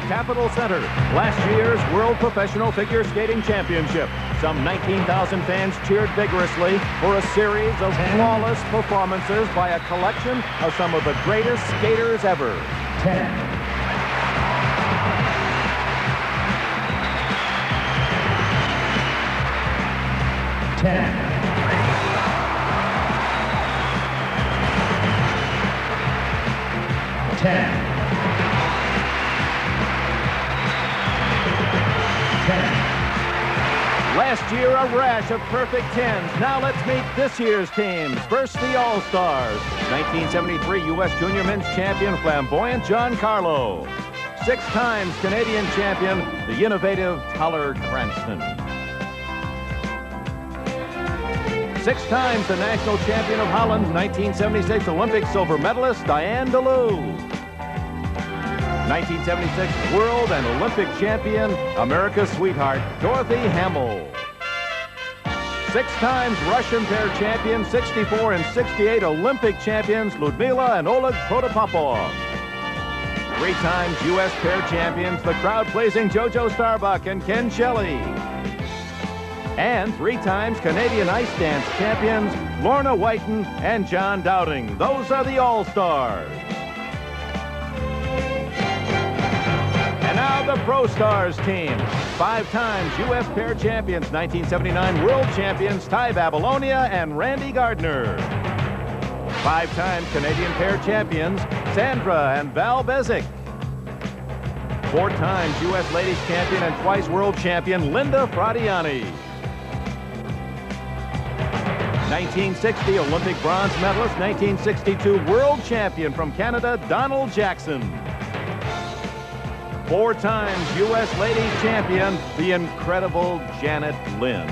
the Capitol Center, last year's World Professional Figure Skating Championship. Some 19,000 fans cheered vigorously for a series of flawless performances by a collection of some of the greatest skaters ever. 10. 10. 10. 10. Last year, a rash of perfect 10s. Now let's meet this year's teams. First, the All-Stars. 1973 U.S. Junior Men's Champion, flamboyant John Carlo. 6 times Canadian champion, the innovative Toller Cranston. 6 times the national champion of Holland's 1976 Olympic silver medalist, Diane DeLue. 1976 world and Olympic champion, America's sweetheart, Dorothy Hamill. 6 times Russian pair champion, 64 and 68 Olympic champions, Ludmila and Oleg Protopopovs. 3 times U.S. pair champions, the crowd-pleasing JoJo Starbuck and Ken Shelley. And 3 times Canadian ice dance champions, Lorna Whiten and John Dowding. Those are the All-Stars. And now the Pro Stars team. 5 times U.S. pair champions, 1979 world champions, Ty Babylonia and Randy Gardner. 5 times Canadian pair champions, Sandra and Val Bezics. 4 times U.S. ladies champion and twice world champion, Linda Fradiani. 1960 Olympic bronze medalist, 1962 world champion from Canada, Donald Jackson. 4 times U.S. ladies champion, the incredible Janet Lynn.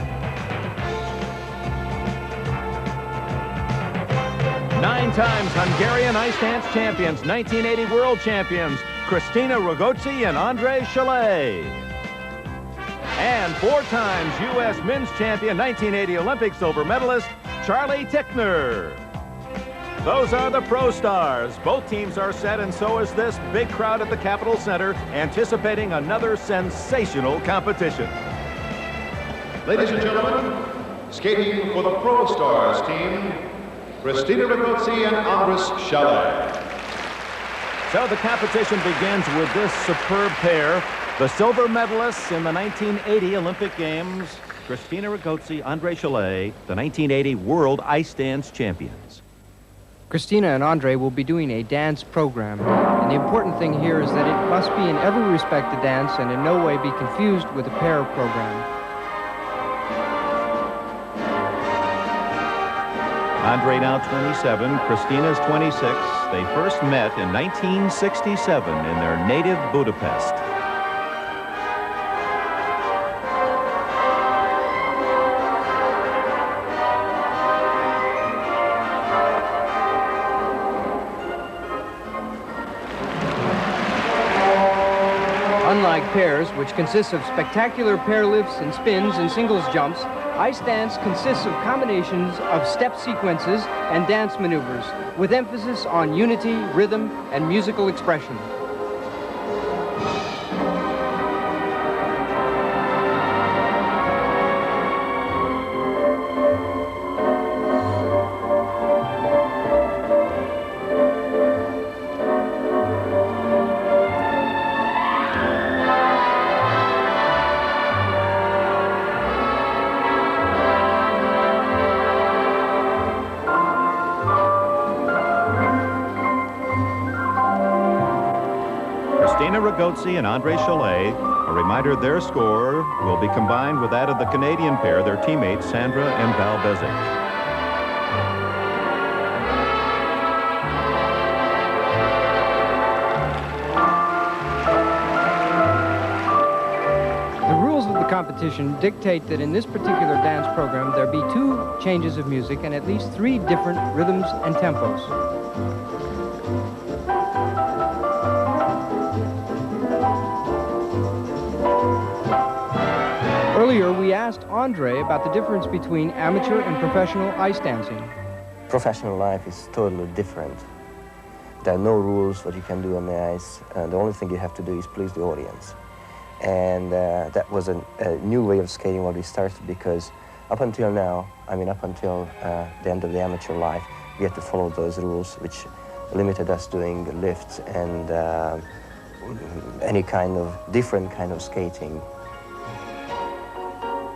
9 times Hungarian ice dance champions, 1980 world champions, Christina Ragozzi and Andre Chalet. And 4 times U.S. men's champion, 1980 Olympic silver medalist, Charlie Tickner. Those are the Pro Stars. Both teams are set, and so is this big crowd at the Capitol Center, anticipating another sensational competition. Ladies and gentlemen, skating for the Pro Stars team, Christina Ragozzi and Andres Chalet. So the competition begins with this superb pair, the silver medalists in the 1980 Olympic Games, Christina Ragozzi, Andre Chalet, the 1980 World Ice Dance Champions. Christina and Andre will be doing a dance program, and the important thing here is that it must be in every respect a dance and in no way be confused with a pair program. Andre now 27, Christina's 26. They first met in 1967 in their native Budapest. Unlike pairs, which consists of spectacular pair lifts and spins and singles jumps, ice dance consists of combinations of step sequences and dance maneuvers, with emphasis on unity, rhythm, and musical expression. Christina Ragozzi and Andre Chalet. A reminder their score will be combined with that of the Canadian pair, their teammates Sandra and Val Bezics. The rules of the competition dictate that in this particular dance program there be 2 changes of music and at least 3 different rhythms and tempos. Earlier, we asked Andre about the difference between amateur and professional ice dancing. Professional life is totally different. There are no rules what you can do on the ice. The only thing you have to do is please the audience. And that was a new way of skating what we started, because up until now, I mean up until the end of the amateur life, we had to follow those rules which limited us doing lifts and any kind of different kind of skating.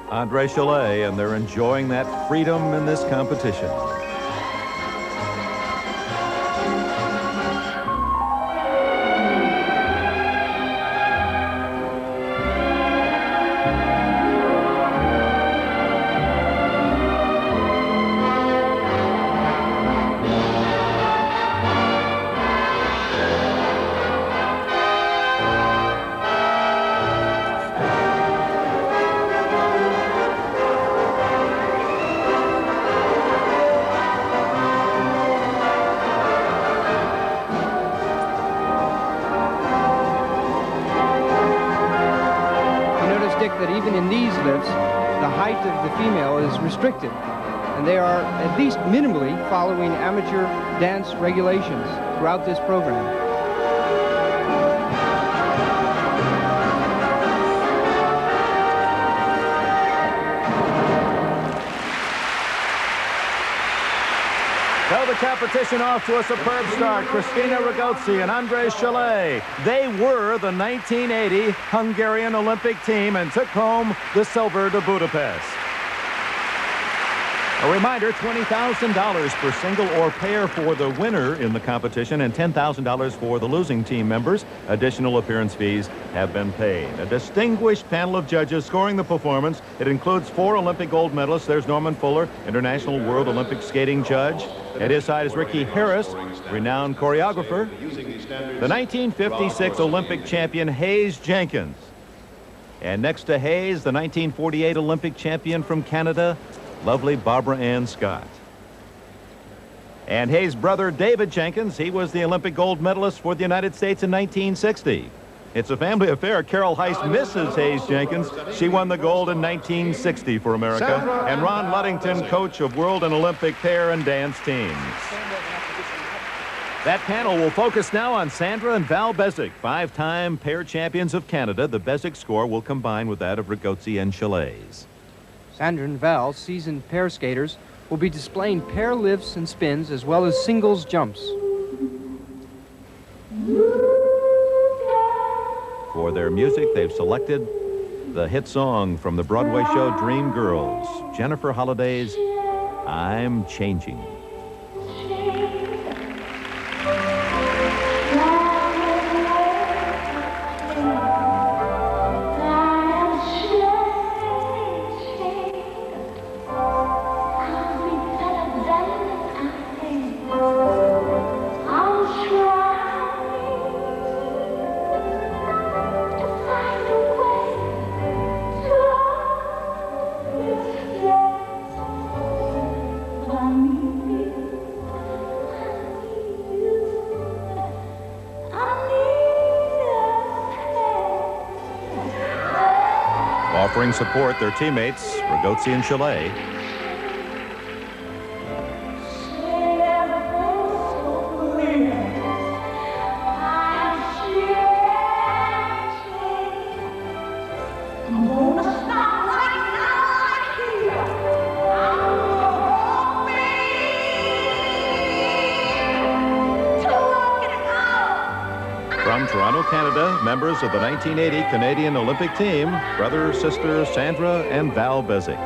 Andre Chalet, and they're enjoying that freedom in this competition. That even in these lifts, the height of the female is restricted, and they are at least minimally following amateur dance regulations throughout this program. So the competition off to a superb start. Christina Ragozzi and Andre Chalet. They were the 1980 Hungarian Olympic team and took home the silver to Budapest. A reminder, $20,000 per single or pair for the winner in the competition and $10,000 for the losing team members. Additional appearance fees have been paid. A distinguished panel of judges scoring the performance. It includes 4 Olympic gold medalists. There's Norman Fuller, International World Olympic Skating Judge. At his side is Ricky Harris, renowned choreographer. The 1956 Olympic champion Hayes Jenkins. And next to Hayes, the 1948 Olympic champion from Canada, lovely Barbara Ann Scott. And Hayes' brother David Jenkins, he was the Olympic gold medalist for the United States in 1960. It's a family affair. Carol Heiss misses Hayes Jenkins. She won the gold in 1960 for America. And Ron Ludington, coach of world and Olympic pair and dance teams. That panel will focus now on Sandra and Val Bezic, 5-time pair champions of Canada. The Bezic score will combine with that of Ragozzi and Chalet's. Sandra and Val, seasoned pair skaters, will be displaying pair lifts and spins as well as singles jumps. For their music, they've selected the hit song from the Broadway show Dream Girls, Jennifer Holliday's I'm Changing. Offering support, their teammates, Ragozzi and Chalet. From Toronto, Canada, members of the 1980 Canadian Olympic team, brother, sister Sandra and Val Bezic.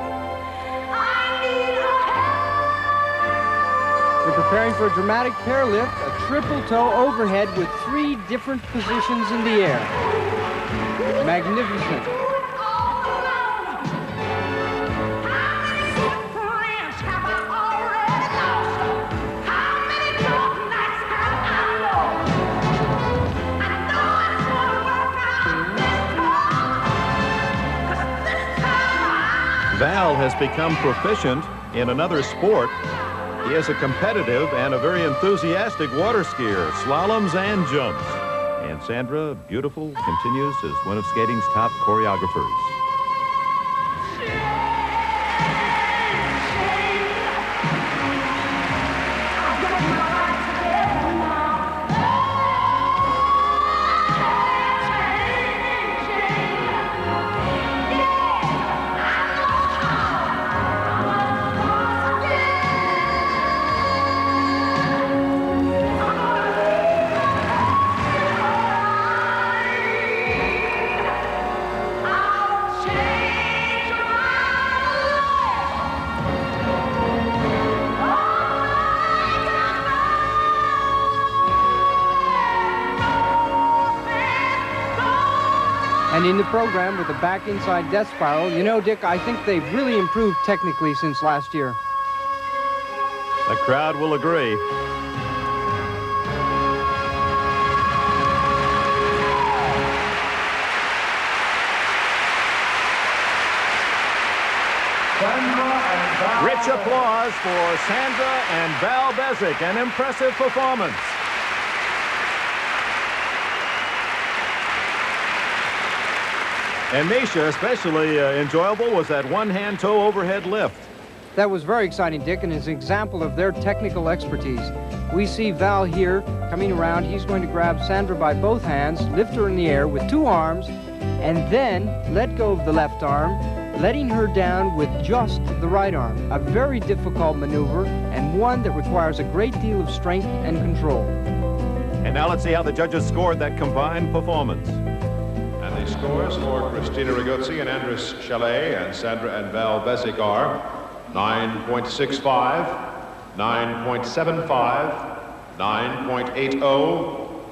They're preparing for a dramatic pair lift, a triple toe overhead with 3 different positions in the air. Magnificent. Val has become proficient in another sport. He is a competitive and a very enthusiastic water skier, slaloms and jumps. And Sandra, beautiful, continues as one of skating's top choreographers. Ending the program with a back inside death spiral. You know, Dick, I think they've really improved technically since last year. The crowd will agree. Rich applause for Sandra and Val Bezic. An impressive performance. And Misha, especially enjoyable was that one-hand toe overhead lift. That was very exciting, Dick, and is an example of their technical expertise. We see Val here coming around. He's going to grab Sandra by both hands, lift her in the air with two arms, and then let go of the left arm, letting her down with just the right arm. A very difficult maneuver, and one that requires a great deal of strength and control. And now let's see how the judges scored that combined performance. And the scores for Christina Rigozzi and Andres Chalet and Sandra and Val Bezic are 9.65, 9.75, 9.80,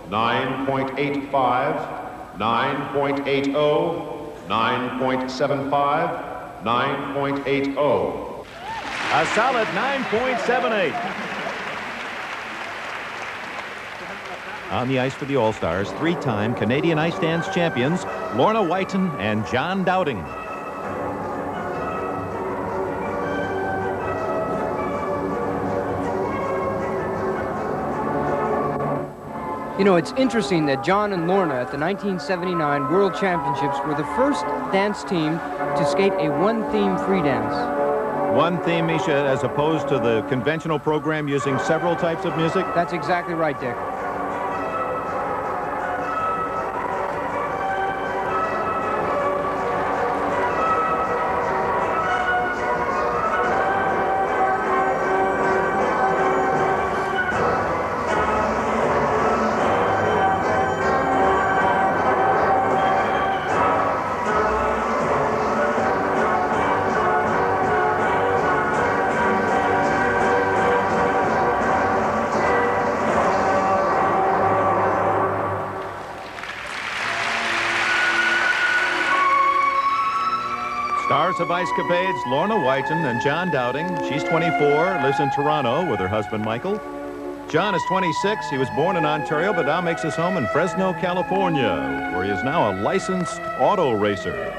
9.85, 9.80, 9.75, 9.80. A solid 9.78. On the ice for the All-Stars, three-time Canadian ice dance champions, Lorna Whiten and John Dowding. You know, it's interesting that John and Lorna at the 1979 World Championships were the first dance team to skate a one-theme free dance. One theme, Misha, as opposed to the conventional program using several types of music? That's exactly right, Dick. Stars of Ice-Capades, Lorna Whiten and John Dowding. She's 24, lives in Toronto with her husband, Michael. John is 26. He was born in Ontario, but now makes his home in Fresno, California, where he is now a licensed auto racer.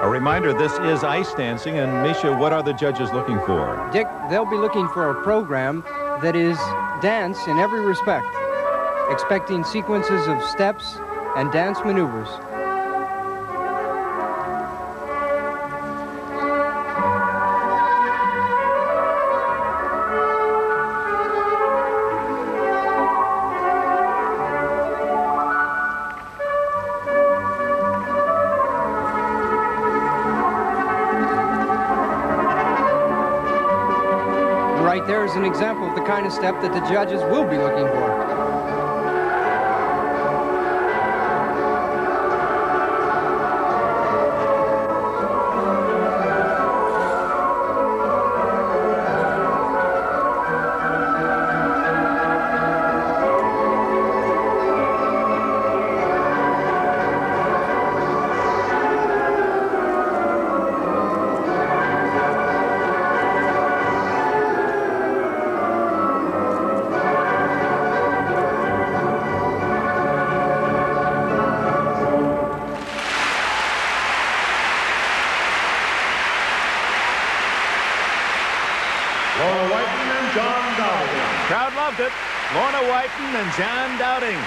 Reminder, this is ice dancing, and Misha, what are the judges looking for? Dick, they'll be looking for a program that is dance in every respect, expecting sequences of steps and dance maneuvers. Right there is an example of the kind of step that the judges will be looking for. Crowd loved it. Lorna Whiten and John Dowding.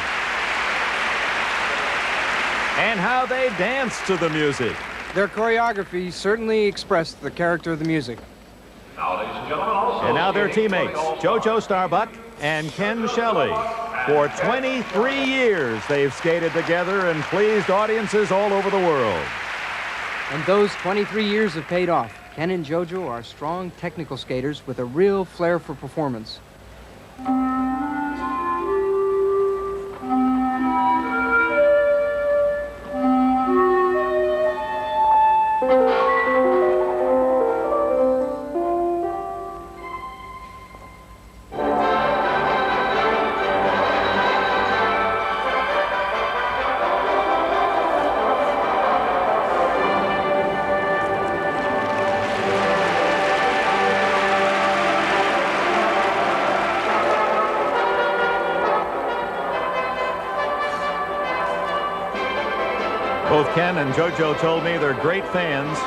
And how they dance to the music. Their choreography certainly expressed the character of the music. Now, ladies and gentlemen, also... And now their teammates, JoJo Starbuck and Ken Shelley. For 23 years, they've skated together and pleased audiences all over the world. And those 23 years have paid off. Ken and JoJo are strong technical skaters with a real flair for performance. Both Ken and JoJo told me they're great fans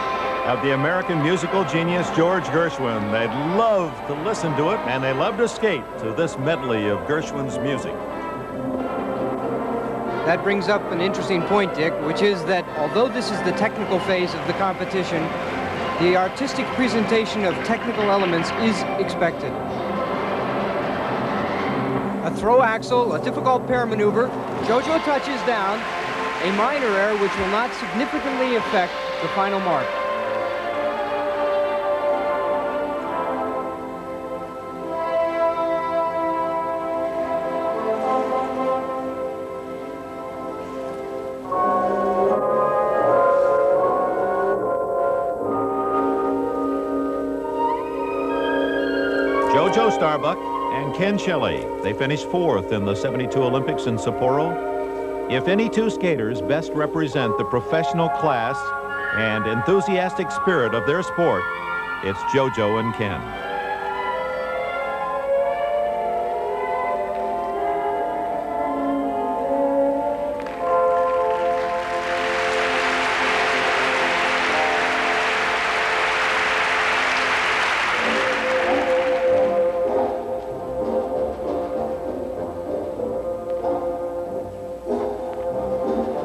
of the American musical genius George Gershwin. They'd love to listen to it, and they love to skate to this medley of Gershwin's music. That brings up an interesting point, Dick, which is that although this is the technical phase of the competition, the artistic presentation of technical elements is expected. A throw axel, a difficult pair maneuver, JoJo touches down, a minor error which will not significantly affect the final mark. JoJo Starbuck and Ken Shelley. They finished fourth in the '72 Olympics in Sapporo. If any two skaters best represent the professional class and enthusiastic spirit of their sport, it's JoJo and Ken.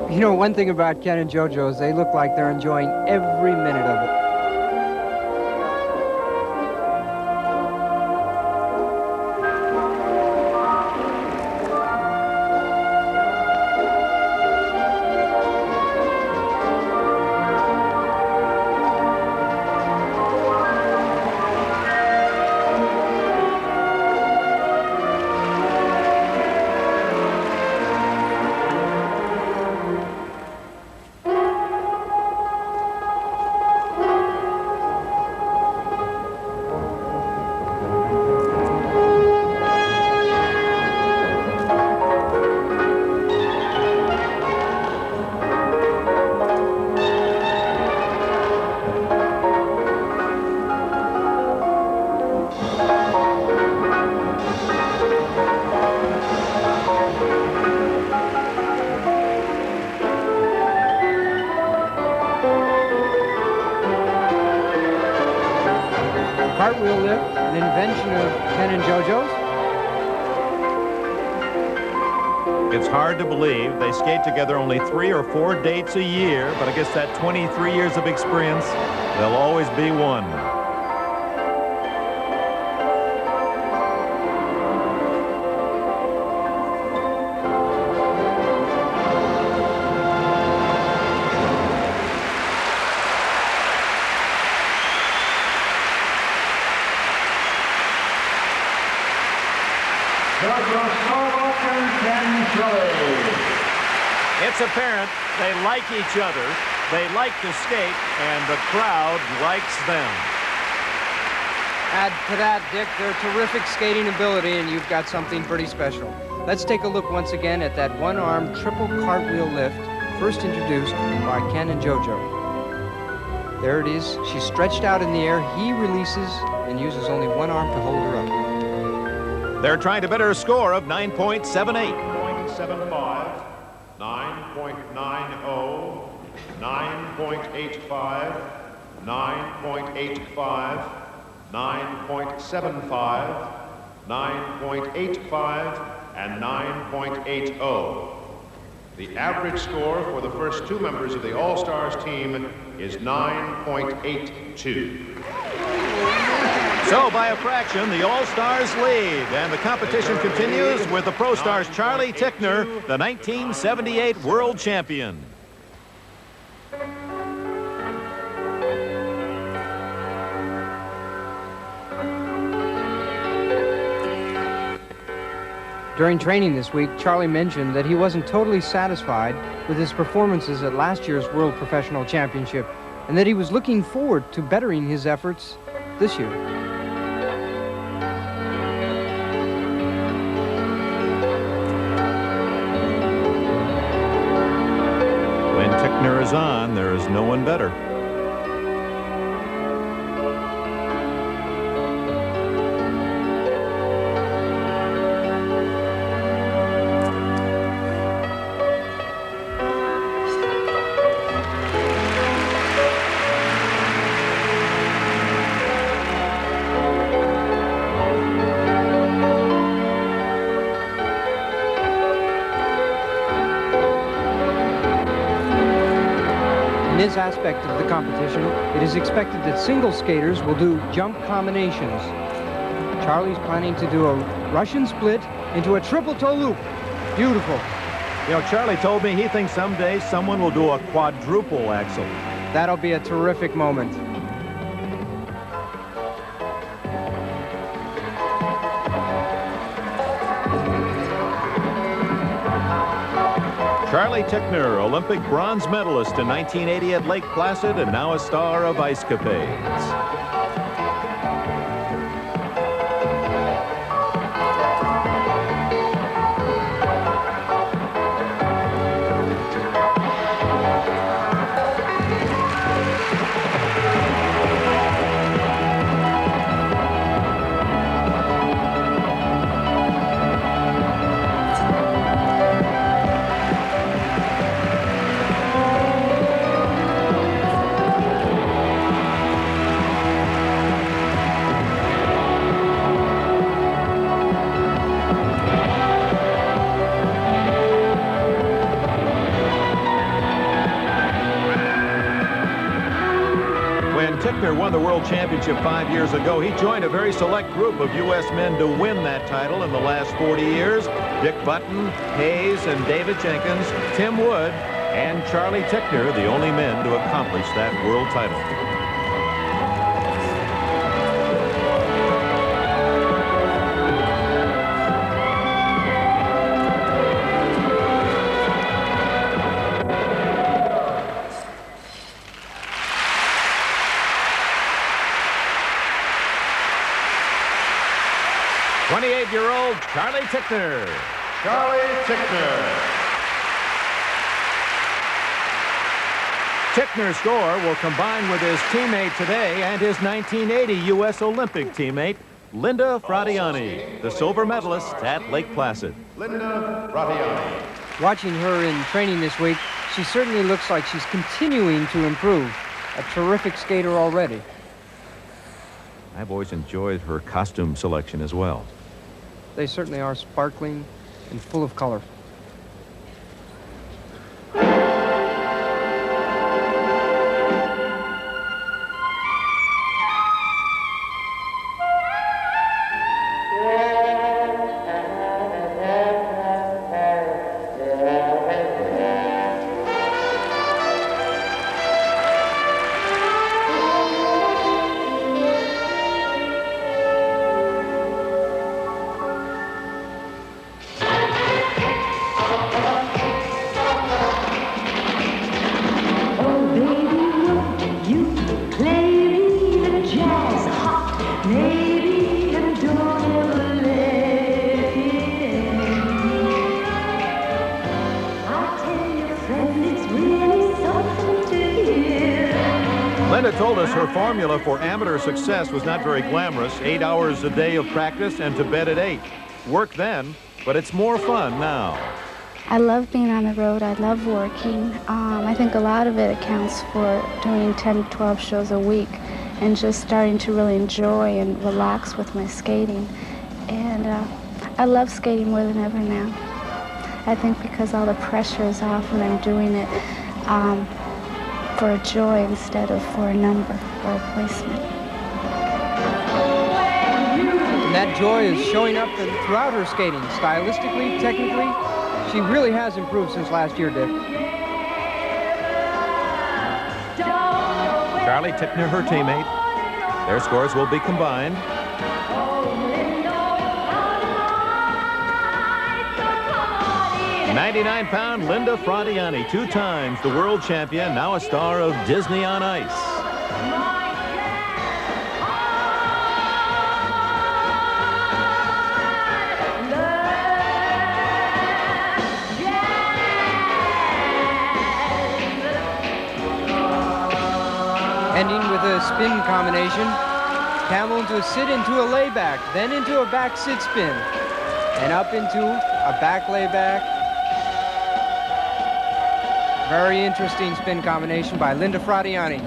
You know, one thing about Ken and JoJo is they look like they're enjoying every minute of it. Cartwheel lift, an invention of Ken and JoJo's. It's hard to believe they skate together only 3 or 4 dates a year, but I guess that 23 years of experience, they'll always be one. It's apparent they like each other, they like to skate, and the crowd likes them. Add to that, Dick, their terrific skating ability, and you've got something pretty special. Let's take a look once again at that one-arm triple cartwheel lift, first introduced by Ken and JoJo. There it is. She's stretched out in the air. He releases and uses only one arm to hold her up. They're trying to better a score of 9.78. 9.75, 9.90, 9.85, 9.85, 9.75, 9.85, and 9.80. The average score for the first two members of the All-Stars team is 9.82. So by a fraction, the All-Stars lead, and the competition continues with the Pro Stars Charlie Tickner, the 1978 world champion. During training this week, Charlie mentioned that he wasn't totally satisfied with his performances at last year's World Professional Championship, and that he was looking forward to bettering his efforts this year. When Tickner is on, there is no one better. In this aspect of the competition, it is expected that single skaters will do jump combinations. Charlie's planning to do a Russian split into a triple toe loop. Beautiful. You know, Charlie told me he thinks someday someone will do a quadruple axel. That'll be a terrific moment. Charlie Tickner, Olympic bronze medalist in 1980 at Lake Placid and now a star of Ice Capades. Tickner won the World Championship 5 years ago. He joined a very select group of U.S. men to win that title in the last 40 years. Dick Button, Hayes, and David Jenkins, Tim Wood, and Charlie Tickner, the only men to accomplish that world title. '28-year-old Charlie Tickner. Charlie Tickner. Tickner's score will combine with his teammate today and his 1980 U.S. Olympic teammate, Linda Fratiani, the silver medalist at Lake Placid. Linda Fratiani. Watching her in training this week, she certainly looks like she's continuing to improve. A terrific skater already. I've always enjoyed her costume selection as well. They certainly are sparkling and full of color. Linda told us her formula for amateur success was not very glamorous. 8 hours a day of practice and to bed at 8. Work then, but it's more fun now. I love being on the road. I love working. I think a lot of it accounts for doing 10 to 12 shows a week and just starting to really enjoy and relax with my skating. And I love skating more than ever now. I think because all the pressure is off and I'm doing it for a joy instead of for a number or a placement. And that joy is showing up throughout her skating. Stylistically, technically, she really has improved since last year, Dick. Charlie Tickner, her teammate. Their scores will be combined. 99-pound Linda Fradiani, 2 times the world champion, now a star of Disney on Ice. Ending with a spin combination. Hamill into a sit into a layback, then into a back sit spin, and up into a back layback. Very interesting spin combination by Linda Fradiani.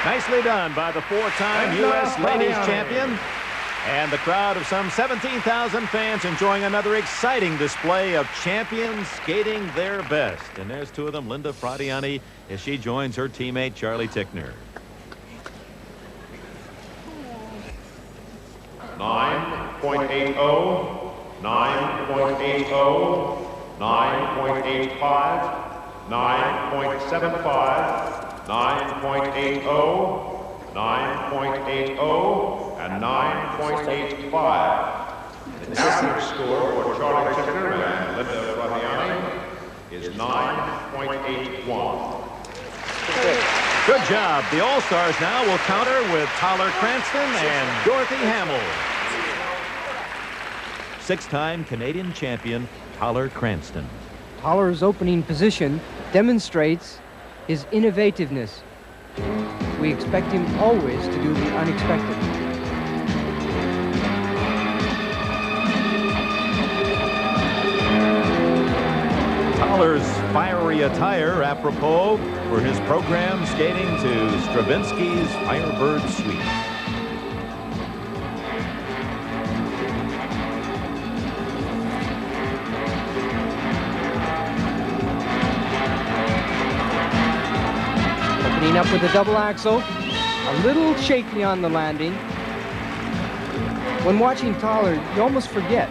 Nicely done by the 4-time U.S. Ladies Champion. And the crowd of some 17,000 fans enjoying another exciting display of champions skating their best. And there's 2 of them, Linda Fradiani, as she joins her teammate, Charlie Tickner. 9.80, 9.80, 9.85, 9.75, 9.80, 9.80, and 9.85. The average score for Charlie Tickner and Linda Fradiani is 9.81. Good job. The All-Stars now will counter with Tyler Cranston and Dorothy Hamill. 6-time Canadian champion Tyler Cranston. Toller's opening position demonstrates his innovativeness. We expect him always to do the unexpected. Toller's fiery attire apropos for his program skating to Stravinsky's Firebird Suite. Opening up with a double axel, a little shaky on the landing. When watching Toller, you almost forget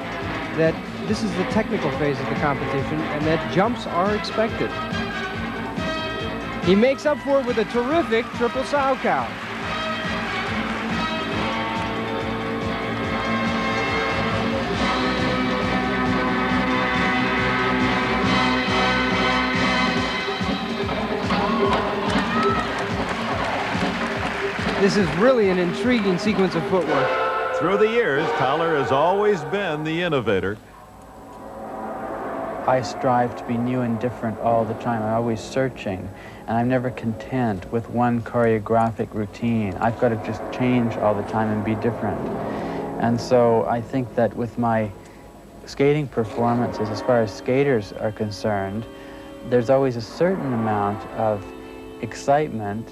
that this is the technical phase of the competition and that jumps are expected. He makes up for it with a terrific triple sow cow. This is really an intriguing sequence of footwork. Through the years, Toller has always been the innovator. I strive to be new and different all the time. I'm always searching, and I'm never content with one choreographic routine. I've got to just change all the time and be different. And so I think that with my skating performances, as far as skaters are concerned, there's always a certain amount of excitement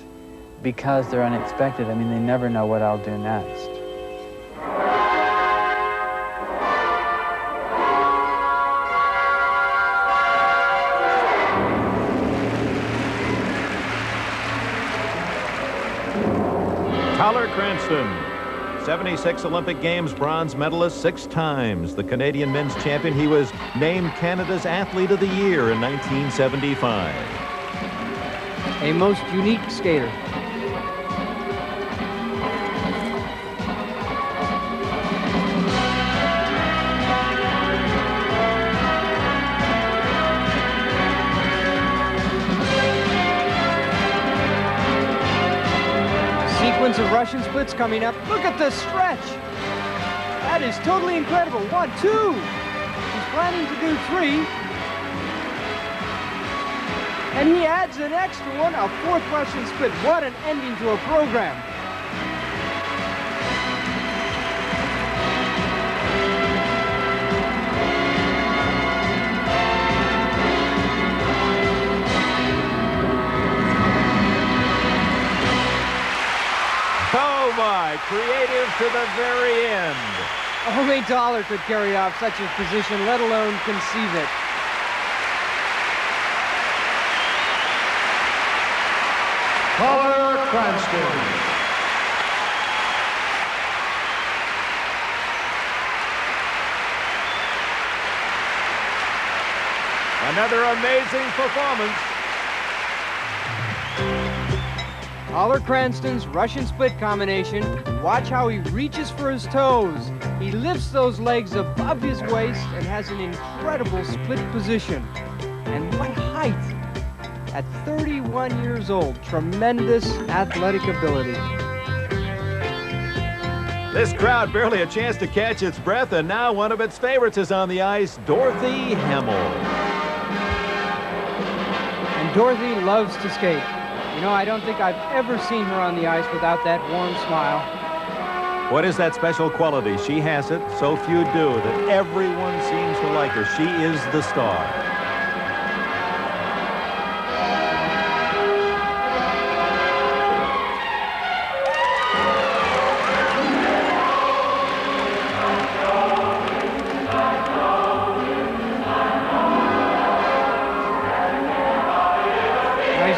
because they're unexpected. I mean, they never know what I'll do next. Tyler Cranston, 76 Olympic Games bronze medalist 6 times. The Canadian men's champion. He was named Canada's Athlete of the Year in 1975. A most unique skater. Sequence of Russian splits coming up. Look at the stretch. That is totally incredible. 1, 2. He's planning to do 3. And he adds an extra one, a 4th Russian split. What an ending to a program. my, creative to the very end. Only Dollar could carry off such a position, let alone conceive it. Caller Cranston. Another amazing performance. Dollar Cranston's Russian split combination. Watch how he reaches for his toes. He lifts those legs above his waist and has an incredible split position. And what height! At 31 years old, tremendous athletic ability. This crowd barely a chance to catch its breath, and now one of its favorites is on the ice, Dorothy Hamill. And Dorothy loves to skate. You know, I don't think I've ever seen her on the ice without that warm smile. What is that special quality? She has it, so few do, that everyone seems to like her. She is the star.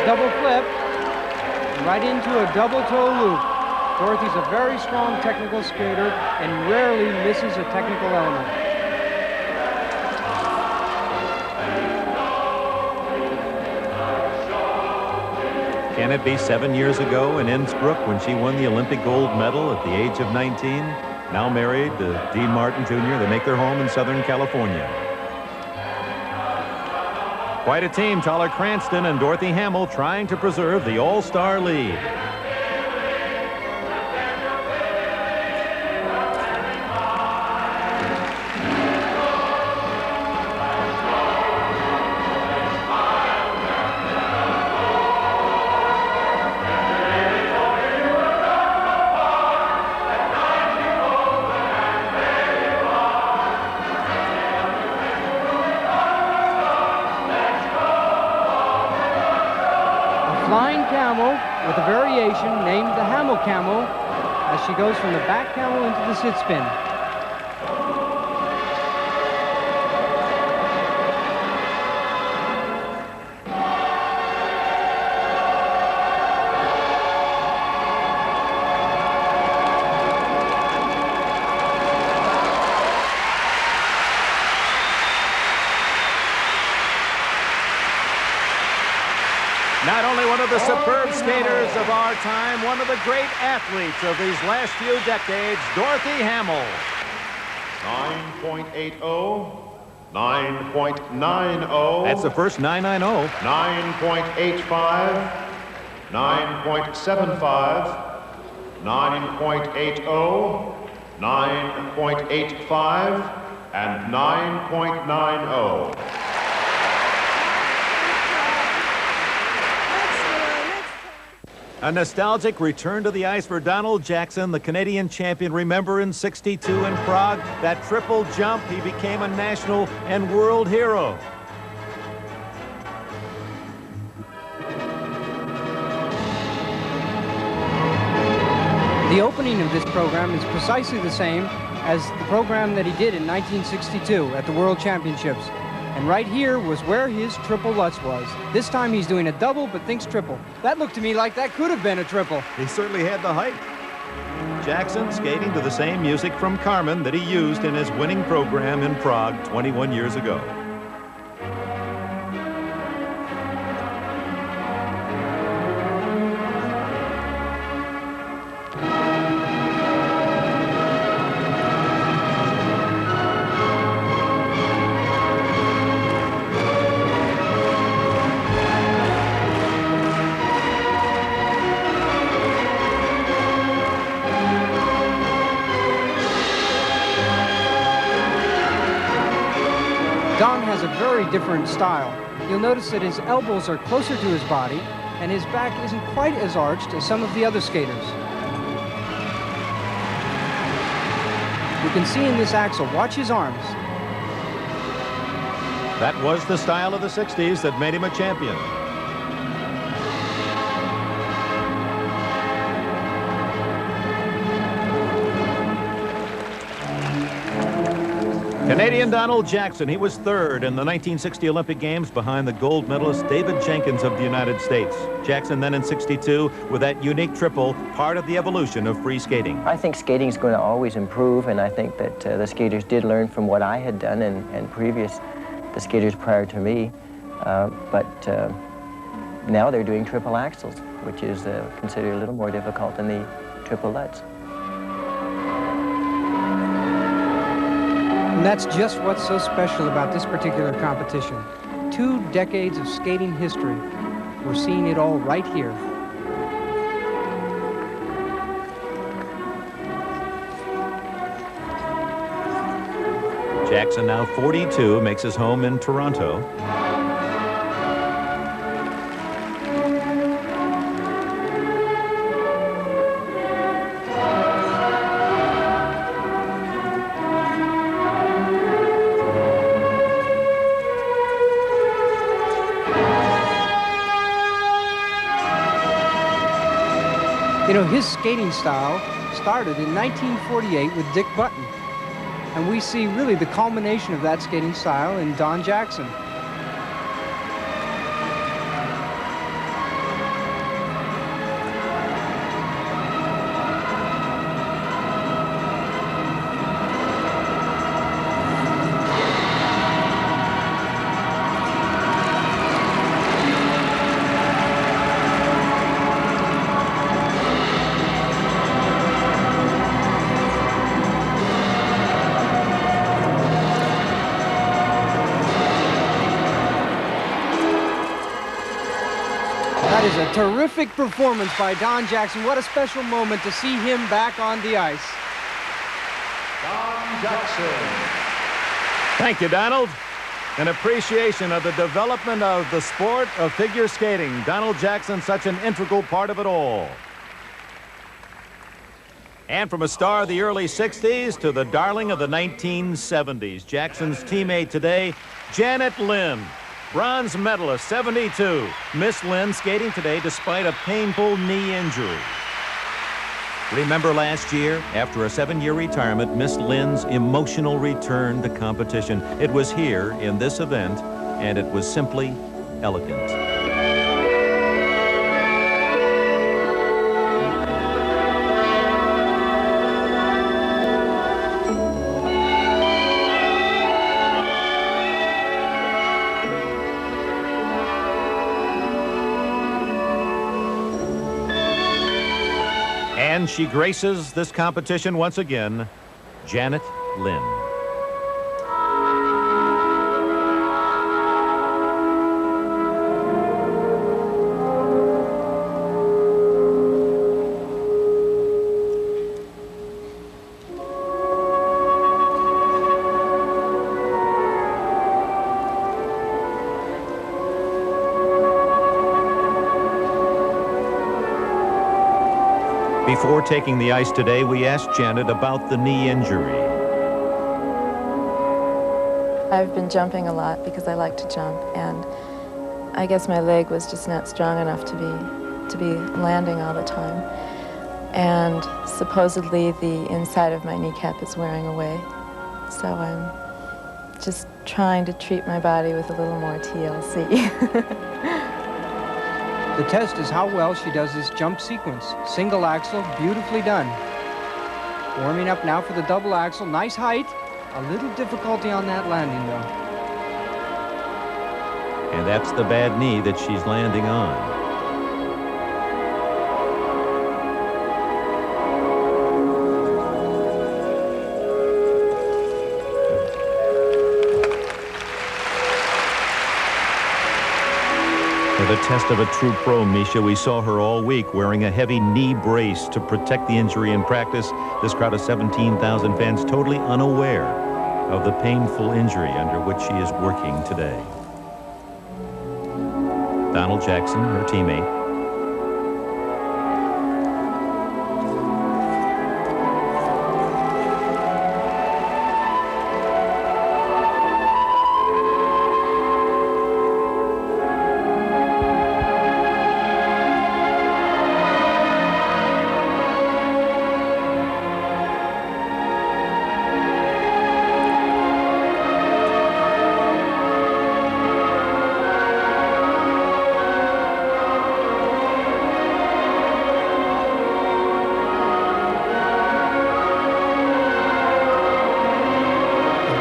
Double flip, right into a double toe loop. Dorothy's a very strong technical skater and rarely misses a technical element. Can it be 7 years ago in Innsbruck when she won the Olympic gold medal at the age of 19? Now married to Dean Martin Jr., they make their home in Southern California. Quite a team, Dollar Cranston and Dorothy Hamill trying to preserve the all-star lead. Flying camel with a variation named the Hamill camel as she goes from the back camel into the sit spin. Not only one of the superb skaters of our time, one of the great athletes of these last few decades, Dorothy Hamill. 9.80, 9.90. That's the first 990. 9.85, 9.75, 9.80, 9.85, and 9.90. A nostalgic return to the ice for Donald Jackson, the Canadian champion. Remember in '62 in Prague, that triple jump, he became a national and world hero. The opening of this program is precisely the same as the program that he did in 1962 at the World Championships. And right here was where his triple Lutz was. This time he's doing a double, but thinks triple. That looked to me like that could have been a triple. He certainly had the height. Jackson skating to the same music from Carmen that he used in his winning program in Prague 21 years ago. Don has a very different style. You'll notice that his elbows are closer to his body, and his back isn't quite as arched as some of the other skaters. You can see in this axel, watch his arms. That was the style of the 60s that made him a champion. Canadian Donald Jackson, he was third in the 1960 Olympic Games behind the gold medalist David Jenkins of the United States. Jackson then in 62 with that unique triple, part of the evolution of free skating. I think skating is going to always improve, and I think that the skaters did learn from what I had done and the skaters prior to me. But now they're doing triple axels, which is considered a little more difficult than the triple lutz. And that's just what's so special about this particular competition. 2 decades of skating history. We're seeing it all right here. Jackson, now 42, makes his home in Toronto. You know, his skating style started in 1948 with Dick Button. And we see really the culmination of that skating style in Don Jackson. That is a terrific performance by Don Jackson. What a special moment to see him back on the ice. Don Jackson. Thank you, Donald. An appreciation of the development of the sport of figure skating. Donald Jackson, such an integral part of it all. And from a star of the early 60s to the darling of the 1970s, Jackson's teammate today, Janet Lynn. Bronze medalist, 72. Miss Lynn skating today despite a painful knee injury. Remember last year, after a 7-year retirement, Miss Lynn's emotional return to competition. It was here in this event, and it was simply elegant. And she graces this competition once again, Janet Lynn. Before taking the ice today, we asked Janet about the knee injury. I've been jumping a lot because I like to jump, and I guess my leg was just not strong enough to be landing all the time. And supposedly the inside of my kneecap is wearing away. So I'm just trying to treat my body with a little more TLC. The test is how well she does this jump sequence. Single axel, beautifully done. Warming up now for the double axel. Nice height. A little difficulty on that landing, though. And that's the bad knee that she's landing on. The test of a true pro, Misha. We saw her all week wearing a heavy knee brace to protect the injury in practice. This crowd of 17,000 fans totally unaware of the painful injury under which she is working today. Donald Jackson, her teammate.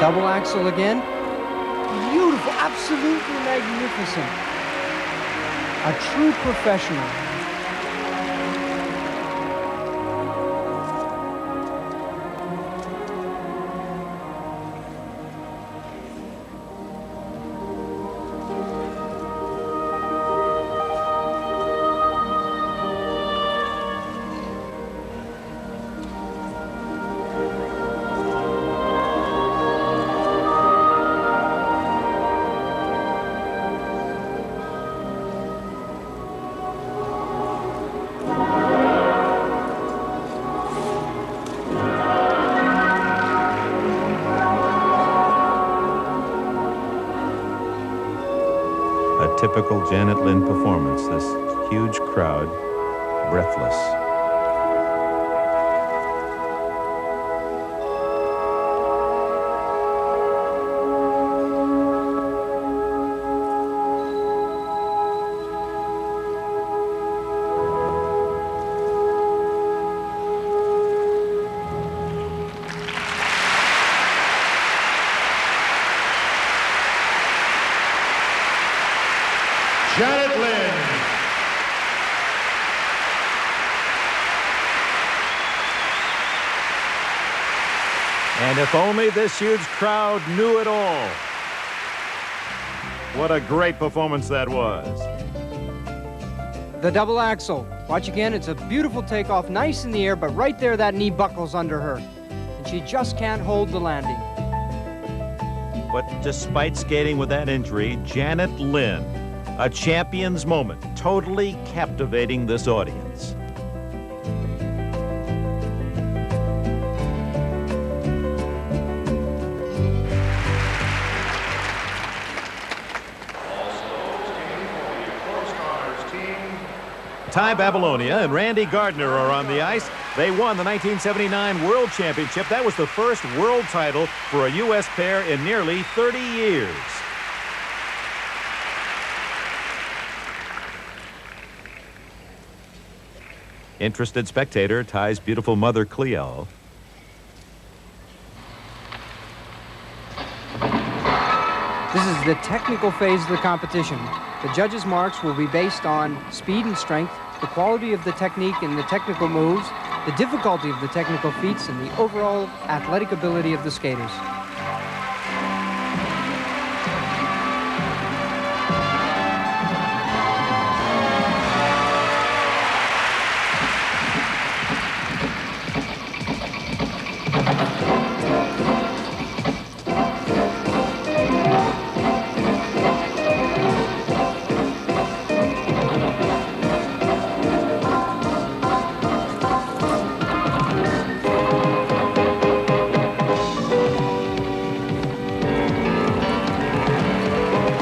Double axel again. Beautiful, absolutely magnificent. A true professional. Typical Janet Lynn performance, this huge crowd, breathless. Janet Lynn. And if only this huge crowd knew it all. What a great performance that was. The double axel. Watch again, it's a beautiful takeoff, nice in the air, but right there that knee buckles under her. And she just can't hold the landing. But despite skating with that injury, Janet Lynn, a champion's moment, totally captivating this audience. Ty Babylonia and Randy Gardner are on the ice. They won the 1979 World Championship. That was the first world title for a U.S. pair in nearly 30 years. Interested spectator, Ty's beautiful mother, Cleo. This is the technical phase of the competition. The judges' marks will be based on speed and strength, the quality of the technique and the technical moves, the difficulty of the technical feats, and the overall athletic ability of the skaters.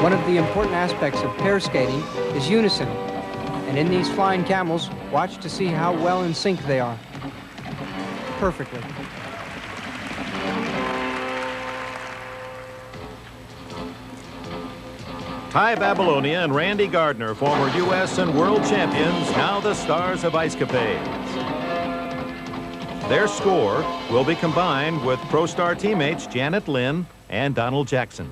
One of the important aspects of pair skating is unison. And in these flying camels, watch to see how well in sync they are. Perfectly. Ty Babylonia and Randy Gardner, former U.S. and world champions, now the stars of ice capades. Their score will be combined with Pro Star teammates Janet Lynn and Donald Jackson.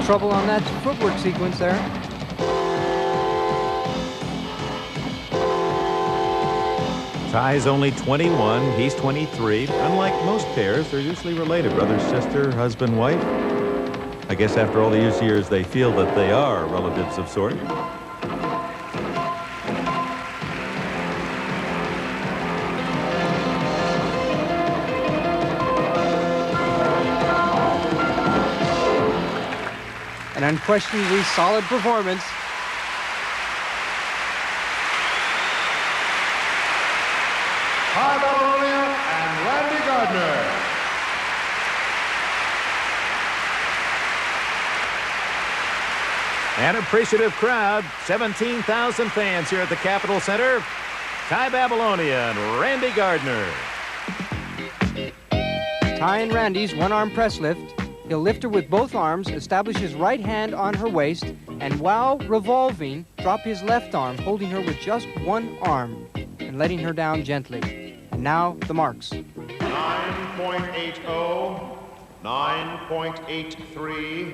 Trouble on that footwork sequence there. Ty's only 21, he's 23. Unlike most pairs, they're usually related. Brother, sister, husband, wife. I guess after all these years, they feel that they are relatives of sort. An unquestionably solid performance. Ty Babylonia and Randy Gardner. An appreciative crowd, 17,000 fans here at the Capitol Center. Ty Babylonia and Randy Gardner. Ty and Randy's one-arm press lift. He'll lift her with both arms, establish his right hand on her waist, and while revolving, drop his left arm, holding her with just one arm and letting her down gently. And now, the marks. 9.80, 9.83,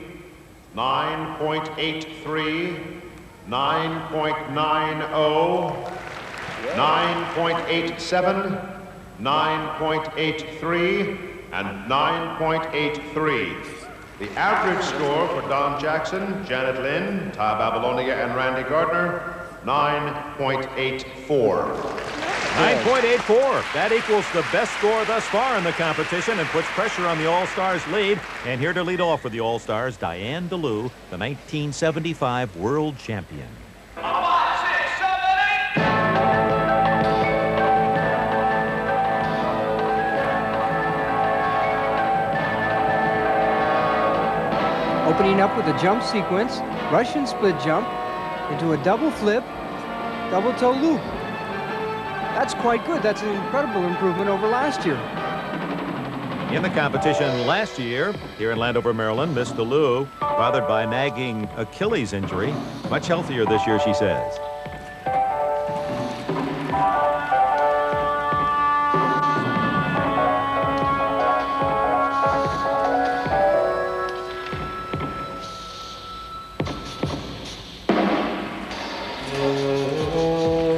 9.83, 9.90, 9.87, 9.83, and 9.83. The average score for Don Jackson, Janet Lynn, Ty Babylonia, and Randy Gardner, 9.84. 9.84. That equals the best score thus far in the competition and puts pressure on the All-Stars lead. And here to lead off for the All-Stars, Diane DeLue, the 1975 world champion. 5, 6, 7, 8. Opening up with a jump sequence, Russian split jump into a double flip, double toe loop. That's quite good. That's an incredible improvement over last year. In the competition last year, here in Landover, Maryland, Miss DeLue, bothered by nagging Achilles injury, much healthier this year, she says.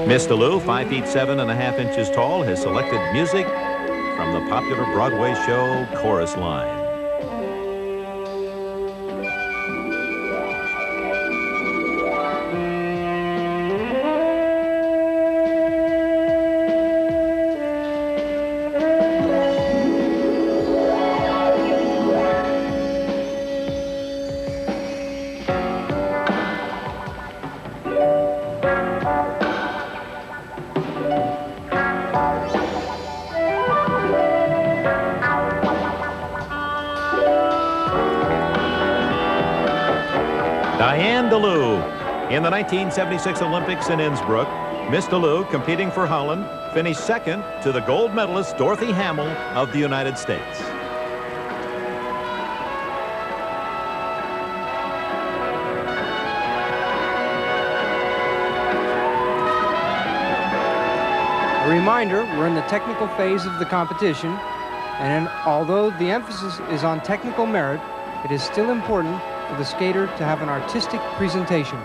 Miss DeLue, 5 feet 7.5 inches tall, has selected music from the popular Broadway show Chorus Line. Diane DeLue. In the 1976 Olympics in Innsbruck, Miss DeLue, competing for Holland, finished second to the gold medalist Dorothy Hamill of the United States. A reminder, we're in the technical phase of the competition, and although the emphasis is on technical merit, it is still important for the skater to have an artistic presentation.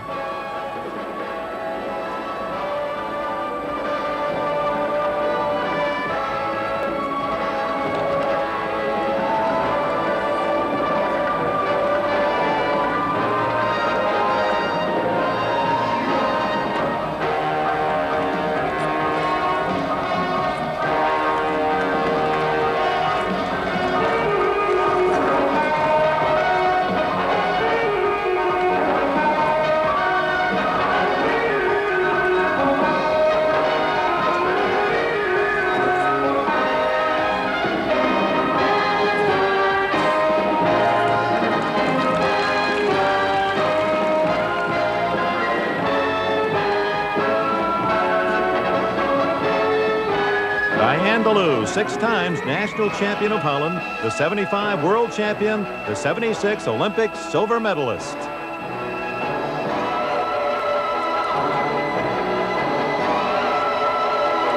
Diane DeLue, 6 times national champion of Holland, the 75 world champion, the 76 Olympic silver medalist.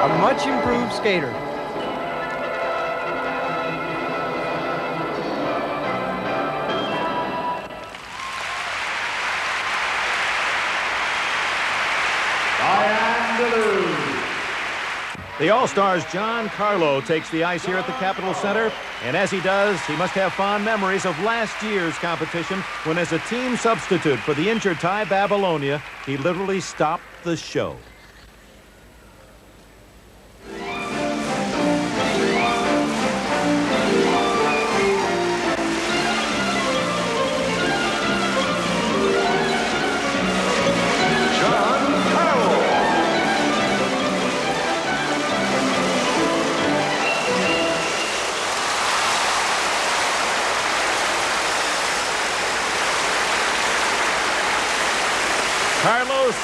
A much improved skater. Diane DeLue. The All-Stars John Carlo takes the ice here at the Capitol Center, and as he does, he must have fond memories of last year's competition when, as a team substitute for the injured Ty Babylonia, he literally stopped the show.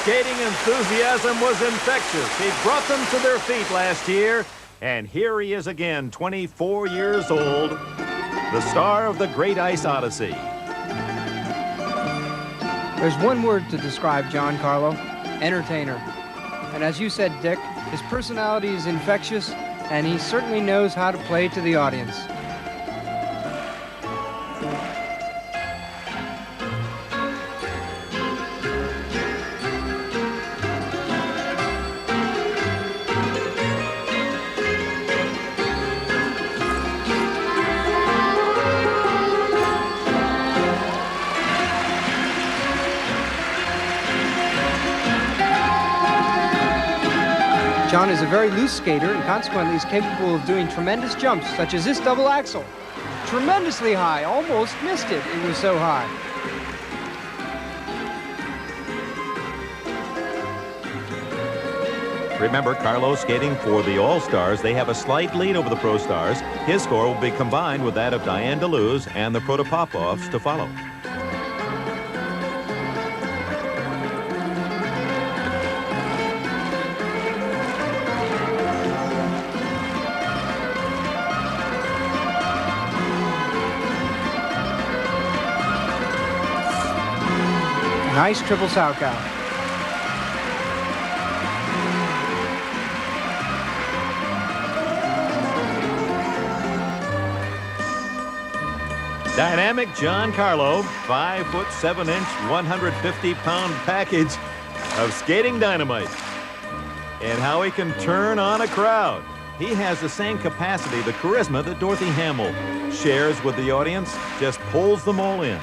skating enthusiasm was infectious. He brought them to their feet last year, and here he is again, 24 years old, the star of the Great Ice Odyssey. There's one word to describe John Carlo: entertainer. And as you said, Dick, his personality is infectious, and he certainly knows how to play to the audience. John is a very loose skater and consequently is capable of doing tremendous jumps, such as this double axel. Tremendously high, almost missed it, it was so high. Remember, Carlo skating for the All-Stars. They have a slight lead over the Pro Stars. His score will be combined with that of Diane DeLuz and the Protopopovs to follow. Nice triple Salchow. Dynamic John Carlo, 5'7", 150-pound package of skating dynamite. And how he can turn on a crowd. He has the same capacity, the charisma that Dorothy Hamill shares with the audience, just pulls them all in.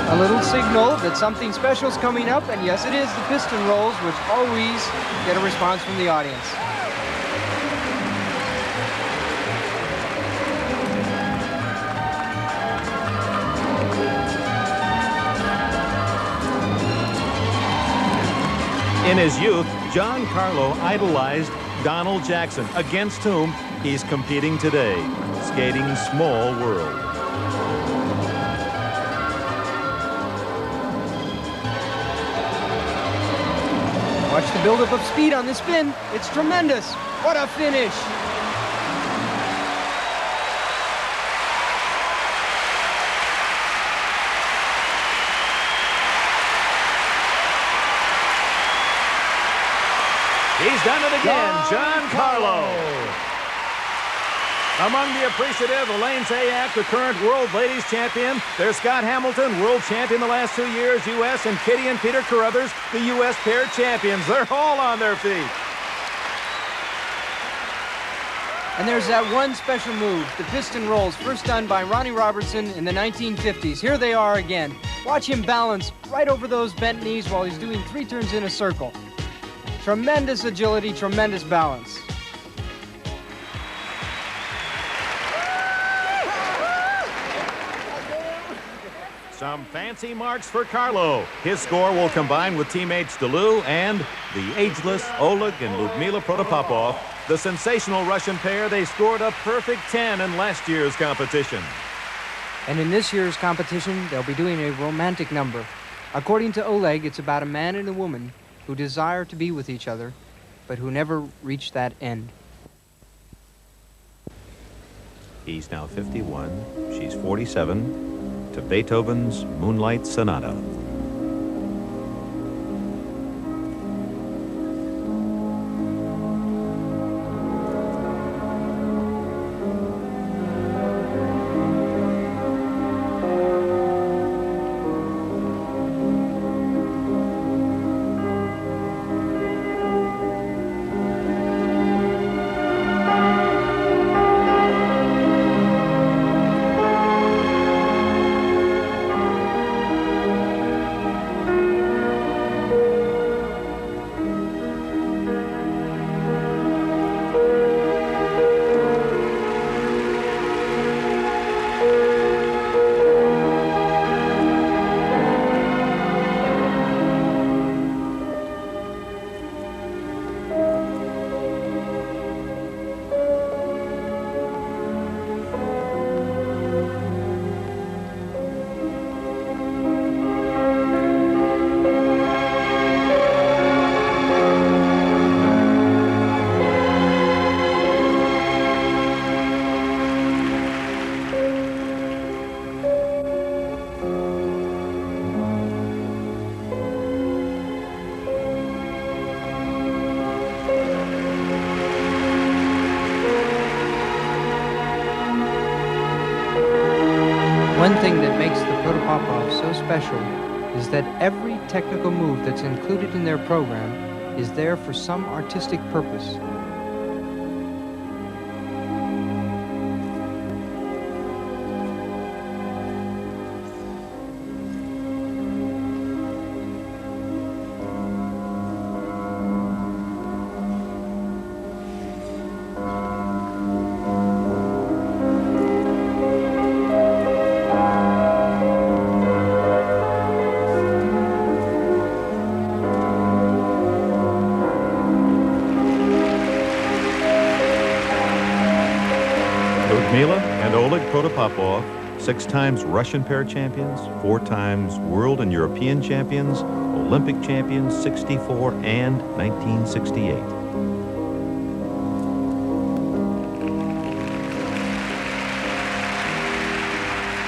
A little signal that something special is coming up, and yes, it is the piston rolls, which always get a response from the audience. In his youth, John Carlo idolized Donald Jackson, against whom he's competing today. Skating small world. Watch the buildup of speed on this spin. It's tremendous. What a finish. He's done it again, John Carlo. Among the appreciative, Elaine Zayak, the current World Ladies Champion. There's Scott Hamilton, World Champion the last 2 years, U.S., and Kitty and Peter Carruthers, the U.S. Pair Champions. They're all on their feet. And there's that one special move, the piston rolls, first done by Ronnie Robertson in the 1950s. Here they are again. Watch him balance right over those bent knees while he's doing 3 turns in a circle. Tremendous agility, tremendous balance. Some fancy marks for Carlo. His score will combine with teammates DeLu and the ageless Oleg and Ludmila Protopopov. The sensational Russian pair, they scored a perfect 10 in last year's competition. And in this year's competition, they'll be doing a romantic number. According to Oleg, it's about a man and a woman who desire to be with each other, but who never reach that end. He's now 51, she's 47, to Beethoven's Moonlight Sonata. One thing that makes the Protopopovs so special is that every technical move that's included in their program is there for some artistic purpose. Mila and Oleg Protopopov, 6 times Russian pair champions, 4 times world and European champions, Olympic champions 64 and 1968.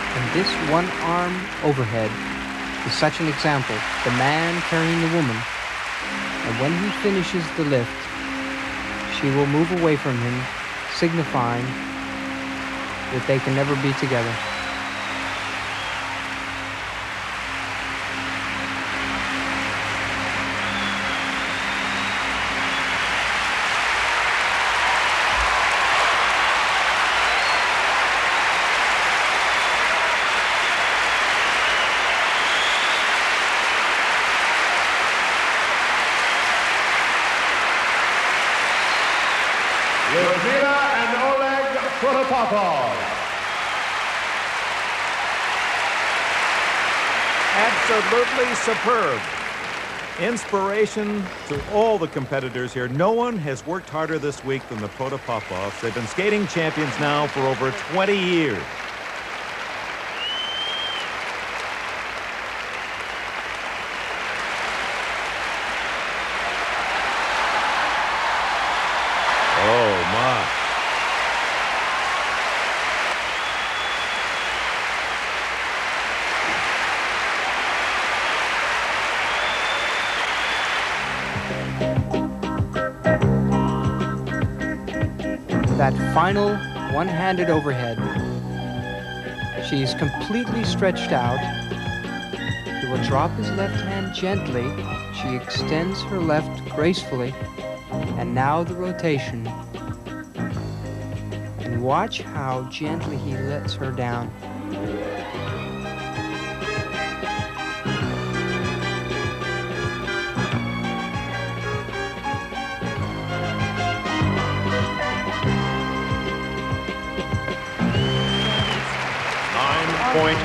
And this one-arm overhead is such an example. The man carrying the woman, and when he finishes the lift, she will move away from him, signifying that they can never be together. Lyudmila and Oleg Protopopov. Absolutely superb. Inspiration to all the competitors here. No one has worked harder this week than the Protopopovs. They've been skating champions now for over 20 years. Oh, my. That final one-handed overhead. She's completely stretched out. He will drop his left hand gently. She extends her left gracefully. And now the rotation. And watch how gently he lets her down.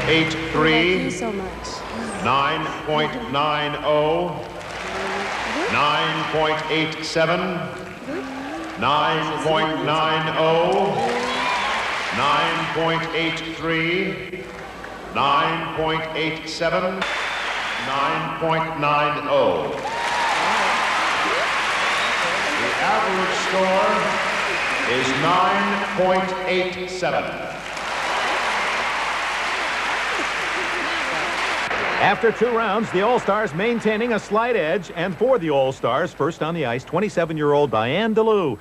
.83. Thank you so much. 9.90. 9.87. 9.90. 9.83. 9.87. 9.90. The average score is 9.87. After 2 rounds, the All-Stars maintaining a slight edge, and for the All-Stars, first on the ice, 27-year-old Diane DeLue.